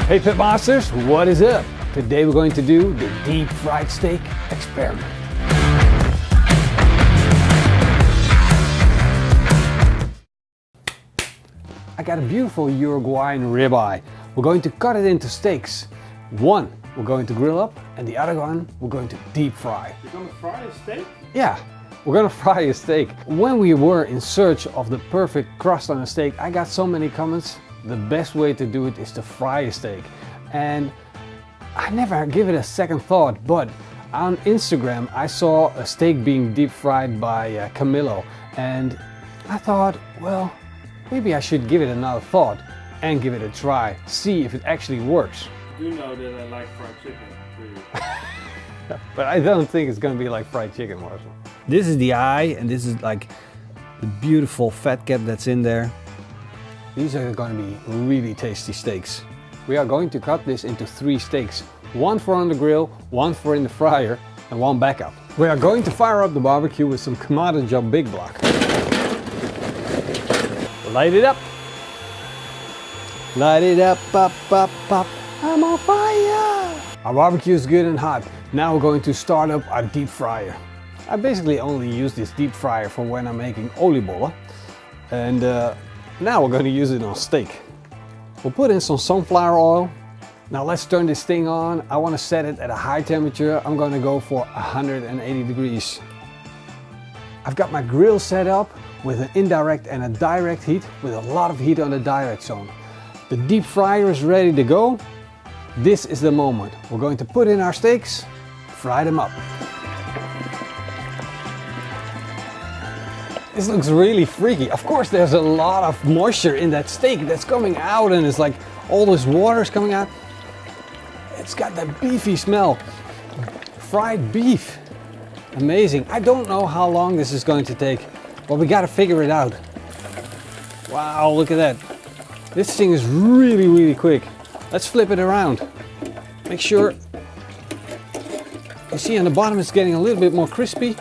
Hey Pitmasters, what is up? Today we're going to do the deep fried steak experiment. I got a beautiful Uruguayan ribeye. We're going to cut it into steaks. One we're going to grill up and the other one we're going to deep fry. You're gonna fry a steak? Yeah, we're gonna fry a steak. When we were in search of the perfect crust on a steak, I got so many comments. The best way to do it is to fry a steak. And I never give it a second thought, but on Instagram I saw a steak being deep fried by Camilo, and I thought, well, maybe I should give it another thought and give it a try, see if it actually works. You know that I like fried chicken, do you? But I don't think it's gonna be like fried chicken, Marcel. This is the eye, and this is like the beautiful fat cap that's in there. These are going to be really tasty steaks. We are going to cut this into 3 steaks. One for on the grill, one for in the fryer, and one backup. We are going to fire up the barbecue with some Kamado Joe Big Block. Light it up. Light it up, up, up, up. I'm on fire! Our barbecue is good and hot. Now we're going to start up our deep fryer. I basically only use this deep fryer for when I'm making oliebollen. And now we're going to use it on steak. We'll put in some sunflower oil. Now let's turn this thing on. I want to set it at a high temperature. I'm going to go for 180 degrees. I've got my grill set up with an indirect and a direct heat, with a lot of heat on the direct zone. The deep fryer is ready to go. This is the moment. We're going to put in our steaks, fry them up. This looks really freaky. Of course there's a lot of moisture in that steak that's coming out, and it's like all this water is coming out. It's got that beefy smell. Fried beef. Amazing. I don't know how long this is going to take, but we gotta figure it out. Wow, look at that. This thing is really, really quick. Let's flip it around. Make sure, you see on the bottom it's getting a little bit more crispy.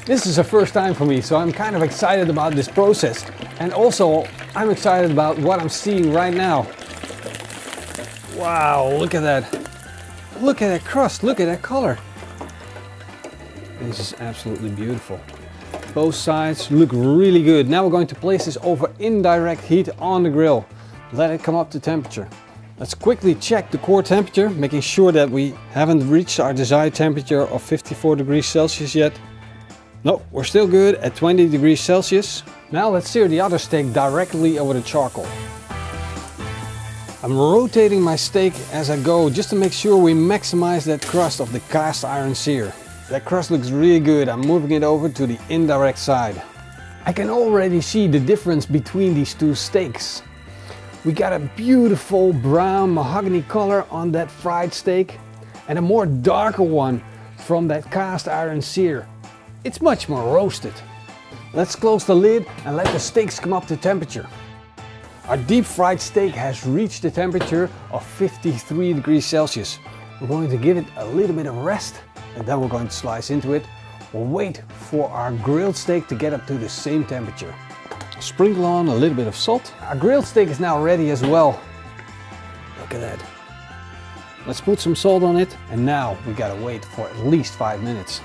This is the first time for me, so I'm kind of excited about this process. And also, I'm excited about what I'm seeing right now. Wow, look at that. Look at that crust, look at that color. This is absolutely beautiful. Both sides look really good. Now we're going to place this over indirect heat on the grill. Let it come up to temperature. Let's quickly check the core temperature, making sure that we haven't reached our desired temperature of 54 degrees Celsius yet. No, we're still good at 20 degrees Celsius. Now let's sear the other steak directly over the charcoal. I'm rotating my steak as I go, just to make sure we maximize that crust of the cast iron sear. That crust looks really good. I'm moving it over to the indirect side. I can already see the difference between these two steaks. We got a beautiful brown mahogany color on that fried steak, and a more darker one from that cast iron sear. It's much more roasted. Let's close the lid and let the steaks come up to temperature. Our deep fried steak has reached the temperature of 53 degrees Celsius. We're going to give it a little bit of rest, and then we're going to slice into it. We'll wait for our grilled steak to get up to the same temperature. Sprinkle on a little bit of salt. Our grilled steak is now ready as well. Look at that. Let's put some salt on it, and now we gotta wait for at least 5 minutes.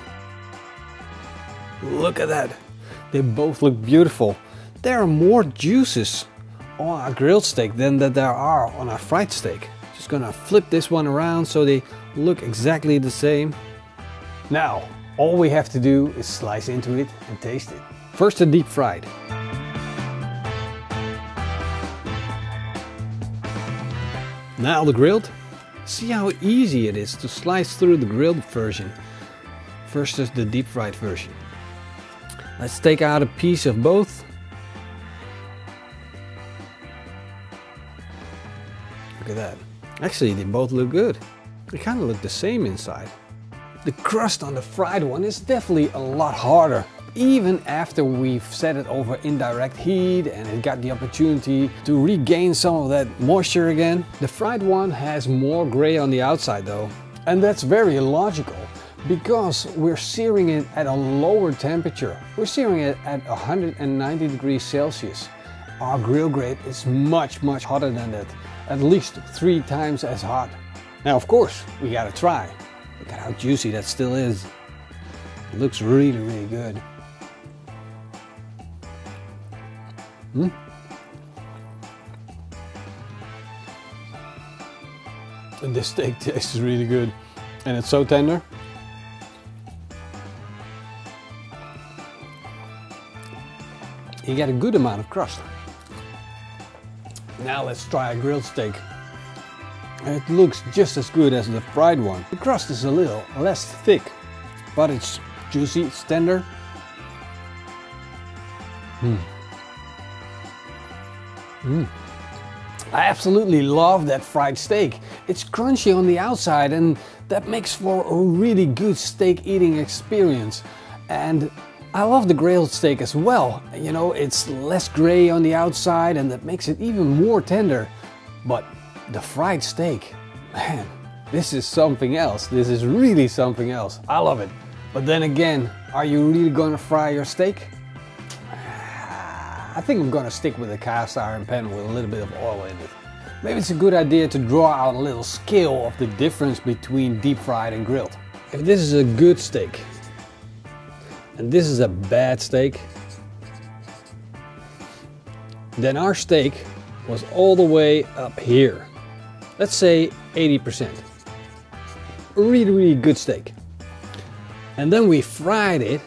Look at that. They both look beautiful. There are more juices on our grilled steak than that there are on our fried steak. Just gonna flip this one around so they look exactly the same. Now, all we have to do is slice into it and taste it. First the deep fried. Now the grilled. See how easy it is to slice through the grilled version versus the deep fried version. Let's take out a piece of both. Look at that. Actually, they both look good. They kind of look the same inside. The crust on the fried one is definitely a lot harder. Even after we've set it over indirect heat and it got the opportunity to regain some of that moisture again. The fried one has more gray on the outside though. And that's very logical, because we're searing it at a lower temperature. We're searing it at 190 degrees Celsius. Our grill grate is much hotter than that. At least 3 times as hot. Now of course, we gotta try. Look at how juicy that still is. It looks really good. And this steak tastes really good. And it's so tender. You get a good amount of crust. Now let's try a grilled steak. And it looks just as good as the fried one. The crust is a little less thick, but it's juicy, it's tender. I absolutely love that fried steak. It's crunchy on the outside and that makes for a really good steak eating experience. And I love the grilled steak as well. You know, it's less gray on the outside and that makes it even more tender. But the fried steak, man, this is something else. This is really something else. I love it. But then again, are you really gonna fry your steak? I think I'm gonna stick with a cast iron pan with a little bit of oil in it. Maybe it's a good idea to draw out a little scale of the difference between deep fried and grilled. If this is a good steak and this is a bad steak, then our steak was all the way up here. Let's say 80%. A really good steak. And then we fried it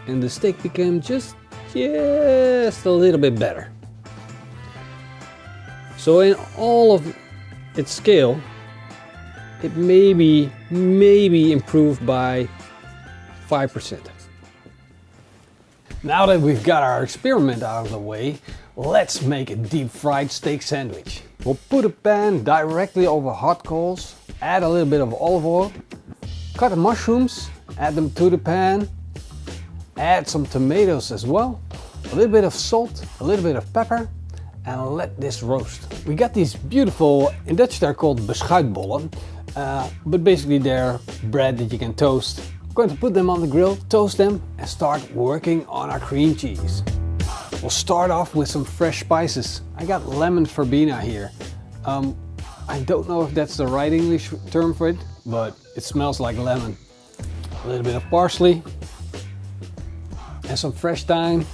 and the steak became just a little bit better. So in all of its scale, it maybe improved by 5%. Now that we've got our experiment out of the way, let's make a deep fried steak sandwich. We'll put a pan directly over hot coals, add a little bit of olive oil, cut the mushrooms, add them to the pan, add some tomatoes as well, a little bit of salt, a little bit of pepper, and let this roast. We got these beautiful, in Dutch they're called beschuitbollen, but basically they're bread that you can toast. We're going to put them on the grill, toast them, and start working on our cream cheese. We'll start off with some fresh spices. I got lemon verbena here. I don't know if that's the right English term for it, but it smells like lemon. A little bit of parsley and some fresh thyme,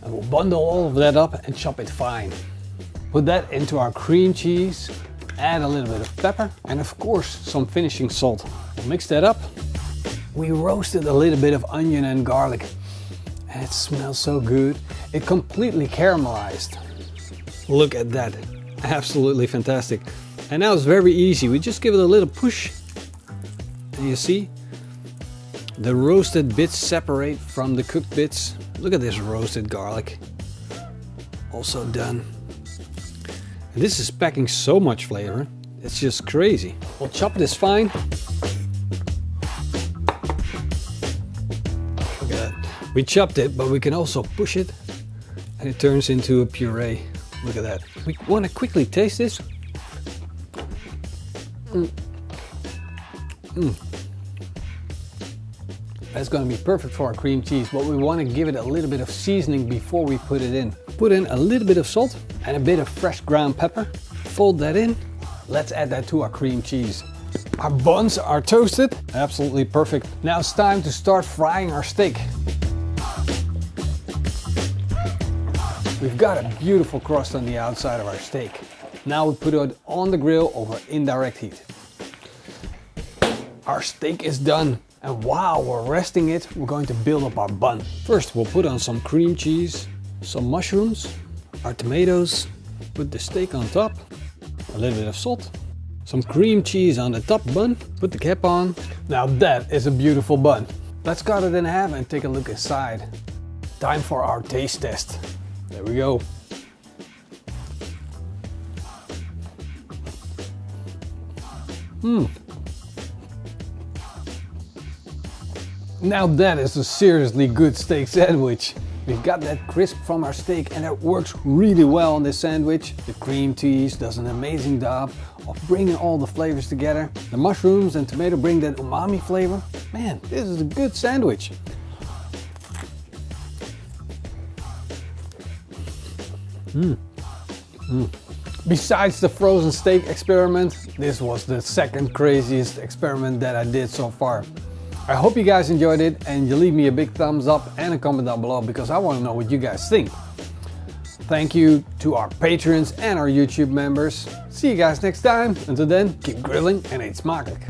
and we'll bundle all of that up and chop it fine. Put that into our cream cheese, add a little bit of pepper, and of course some finishing salt. We'll mix that up. We roasted a little bit of onion and garlic, and it smells so good. It completely caramelized. Look at that, absolutely fantastic. And now it's very easy. We just give it a little push, and you see the roasted bits separate from the cooked bits. Look at this roasted garlic, also done. And this is packing so much flavor, it's just crazy. We'll chop this fine. Look at that. We chopped it, but we can also push it and it turns into a puree. Look at that. We want to quickly taste this. That's going to be perfect for our cream cheese, but we want to give it a little bit of seasoning before we put it in. Put in a little bit of salt and a bit of fresh ground pepper. Fold that in. Let's add that to our cream cheese. Our buns are toasted. Absolutely perfect. Now it's time to start frying our steak. We've got a beautiful crust on the outside of our steak. Now we put it on the grill over indirect heat. Our steak is done. And while we're resting it, we're going to build up our bun. First, we'll put on some cream cheese, some mushrooms, our tomatoes, put the steak on top, a little bit of salt, some cream cheese on the top bun, put the cap on. Now that is a beautiful bun. Let's cut it in half and take a look inside. Time for our taste test. There we go. Now that is a seriously good steak sandwich. We've got that crisp from our steak and it works really well on this sandwich. The cream cheese does an amazing job of bringing all the flavors together. The mushrooms and tomato bring that umami flavor. Man, this is a good sandwich. Besides the frozen steak experiment, this was the second craziest experiment that I did so far. I hope you guys enjoyed it and you leave me a big thumbs up and a comment down below because I want to know what you guys think. Thank you to our patrons and our YouTube members. See you guys next time. Until then, keep grilling en eet smakelijk.